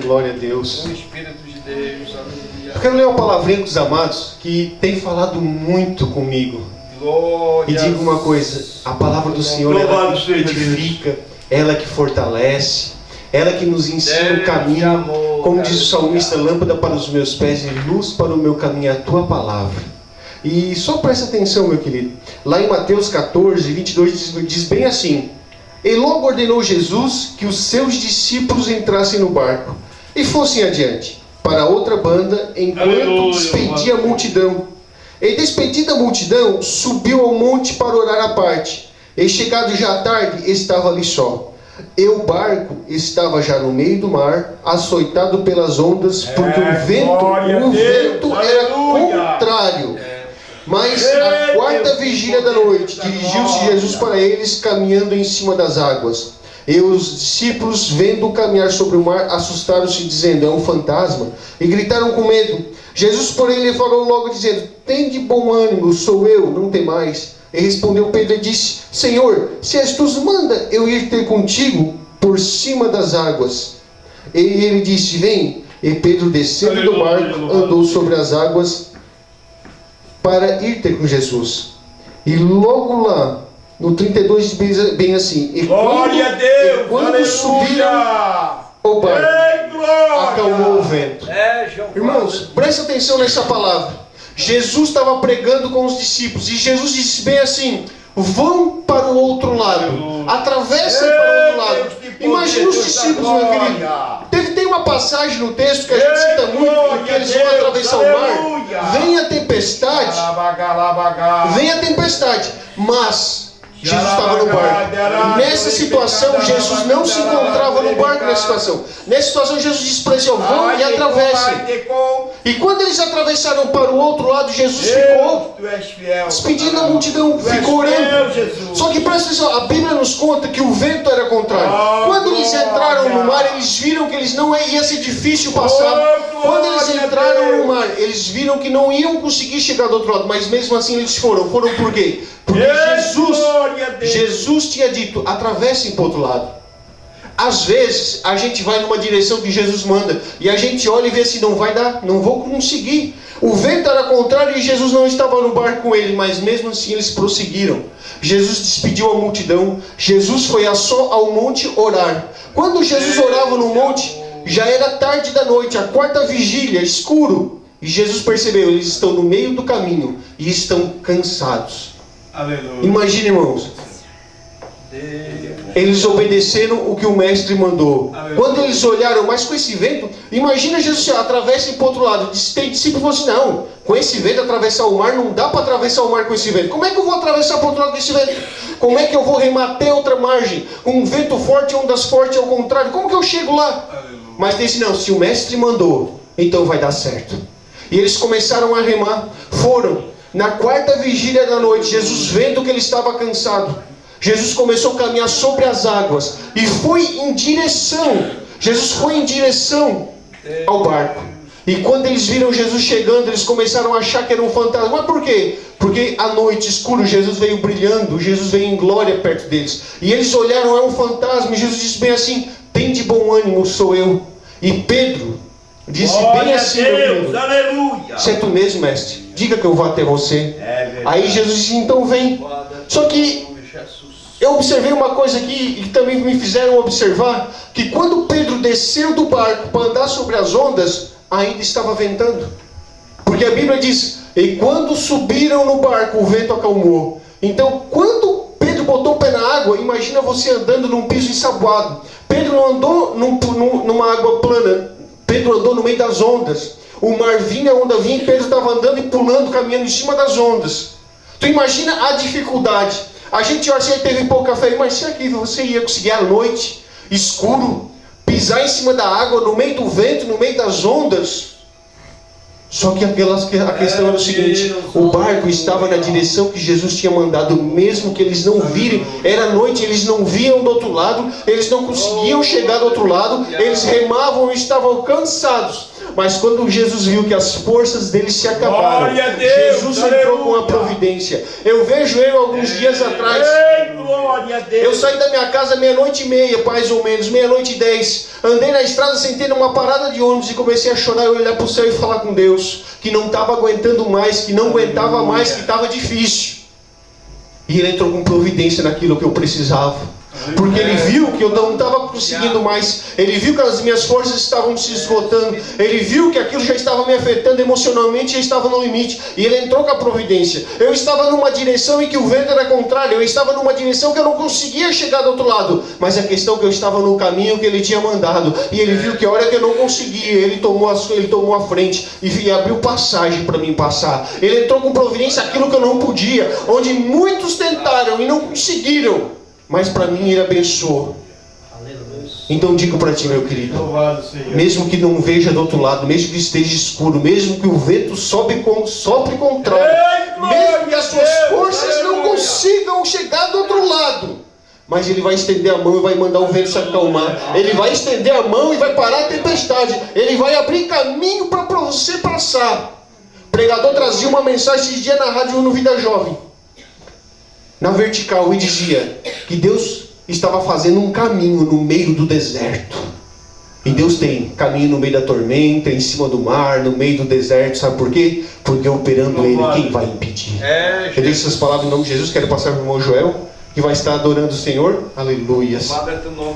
glória a Deus. O Espírito de Deus, aleluia. Eu quero ler uma palavrinha com os amados que tem falado muito comigo. Glória. E digo uma coisa, a palavra do Senhor, ela que edifica, ela que fortalece, ela que nos ensina o caminho. Como diz o salmista, lâmpada para os meus pés e luz para o meu caminho, a tua palavra. E só presta atenção, meu querido. Lá em Mateus 14, 22, diz bem assim: E logo ordenou Jesus que os seus discípulos entrassem no barco e fossem adiante, para outra banda, enquanto despedia a multidão. E despedida a multidão, subiu ao monte para orar à parte. E chegado já à tarde, estava ali só. E o barco estava já no meio do mar, açoitado pelas ondas, porque o vento era contrário. Mas na quarta vigília da noite, dirigiu-se Jesus para eles, caminhando em cima das águas. E os discípulos, vendo-o caminhar sobre o mar, assustaram-se, dizendo: é um fantasma, e gritaram com medo. Jesus, porém, lhe falou logo, dizendo: tende bom ânimo, sou eu, não temais. E respondeu Pedro e disse: Senhor, se és tu, manda eu ir ter contigo por cima das águas. E ele disse: vem. E Pedro, descendo do barco, andou sobre as águas para ir ter com Jesus. E logo lá, no 32, diz bem assim: e glória a Deus, quando subiram o barco, acalmou o vento. Irmãos, presta atenção nessa palavra. Jesus estava pregando com os discípulos, e Jesus disse bem assim: vão para o outro lado, atravessem para o outro lado. Imagina os discípulos, meu querido. Tem uma passagem no texto que a gente cita muito, em que eles vão atravessar o mar. Vem a tempestade, mas Jesus estava no barco. Nessa situação, Jesus não se encontrava no barco nessa situação. Nessa situação, Jesus disse para eles: vão e atravessem. E quando eles atravessaram para o outro lado, Jesus ficou despedindo a multidão, ficou orando. Só que presta atenção, a Bíblia nos conta que o vento era contrário. Quando eles entraram no mar, eles viram que eles não ia ser difícil passar. Quando eles entraram no mar, eles viram que não iam conseguir chegar do outro lado. Mas mesmo assim eles foram. Foram por quê? Porque Jesus tinha dito: atravessem para o outro lado. Às vezes a gente vai numa direção que Jesus manda, e a gente olha e vê assim: não vai dar, não vou conseguir. O vento era contrário e Jesus não estava no barco com ele, mas mesmo assim eles prosseguiram. Jesus despediu a multidão. Jesus foi ao monte orar. Quando Jesus orava no monte, já era tarde da noite, a quarta vigília, escuro. E Jesus percebeu: eles estão no meio do caminho e estão cansados. Aleluia. Imagine, irmãos, eles obedeceram o que o mestre mandou. Quando eles olharam, mas com esse vento, imagina Jesus: atravessem para o outro lado. Tem discípulo que falou assim: não, com esse vento atravessar o mar, não dá para atravessar o mar com esse vento. Como é que eu vou atravessar para o outro lado com esse vento? Como é que eu vou remar até outra margem? Com um vento forte, ondas fortes ao contrário, como que eu chego lá? Mas disse: não, se o mestre mandou, então vai dar certo. E eles começaram a remar. Foram. Na quarta vigília da noite, Jesus, vendo que ele estava cansado, Jesus começou a caminhar sobre as águas e foi em direção. Jesus foi em direção ao barco. E quando eles viram Jesus chegando, eles começaram a achar que era um fantasma. Mas por quê? Porque à noite, escuro, Jesus veio brilhando, Jesus veio em glória perto deles. E eles olharam: é um fantasma. E Jesus disse bem assim: tem de bom ânimo, sou eu. E Pedro disse bem assim: Deus, aleluia. se é tu mesmo, mestre, diga que eu vou até você. Aí Jesus disse: então vem. Só que eu observei uma coisa aqui, e também me fizeram observar, que quando Pedro desceu do barco para andar sobre as ondas, ainda estava ventando. Porque a Bíblia diz: e quando subiram no barco, o vento acalmou. Então, quando Pedro botou o pé na água, imagina você andando num piso ensaboado. Pedro não andou numa água plana, Pedro andou no meio das ondas. O mar vinha, a onda vinha, e Pedro estava andando e pulando, caminhando em cima das ondas. Tu imagina a dificuldade. A gente olha assim: teve pouca fé, mas será que você ia conseguir à noite, escuro, pisar em cima da água, no meio do vento, no meio das ondas? Só que a questão era o seguinte: o barco estava na direção que Jesus tinha mandado, mesmo que eles não virem. Era noite, eles não viam do outro lado, eles não conseguiam chegar do outro lado, eles remavam e estavam cansados. Mas quando Jesus viu que as forças dele se acabaram, Glória a Deus, Jesus entrou com a aleluia. providência. Eu vejo alguns dias atrás. Ei, glória a Deus. Eu saí da minha casa 00:30, mais ou menos, 00:10. Andei na estrada, sentei numa parada de ônibus e comecei a chorar e olhar para o céu e falar com Deus. Que não estava aguentando mais, que não aguentava mais, que estava difícil. E Ele entrou com providência naquilo que eu precisava. Porque Ele viu que eu não estava conseguindo mais. Ele viu que as minhas forças estavam se esgotando. Ele viu que aquilo já estava me afetando emocionalmente, já estava no limite. E Ele entrou com a providência. Eu estava numa direção em que o vento era contrário. Eu estava numa direção que eu não conseguia chegar do outro lado. Mas a questão é que eu estava no caminho que Ele tinha mandado. E Ele viu que a hora que eu não conseguia, Ele tomou a frente e abriu passagem para mim passar. Ele entrou com providência aquilo que eu não podia. Onde muitos tentaram e não conseguiram. Mas para mim Ele abençoou. Então digo para ti, meu querido, mesmo que não veja do outro lado, mesmo que esteja escuro, mesmo que o vento sopre contrário, mesmo que as suas forças não consigam chegar do outro lado, mas Ele vai estender a mão e vai mandar o vento se acalmar. Ele vai estender a mão e vai parar a tempestade. Ele vai abrir caminho para você passar. O pregador trazia uma mensagem esses dias na rádio no Vida Jovem, na vertical, e dizia que Deus estava fazendo um caminho no meio do deserto. E Deus tem caminho no meio da tormenta, em cima do mar, no meio do deserto. Sabe por quê? Porque operando Ele, quem vai impedir? Eu deixo essas palavras em nome de Jesus. Quero passar para o irmão Joel, que vai estar adorando o Senhor. Aleluia.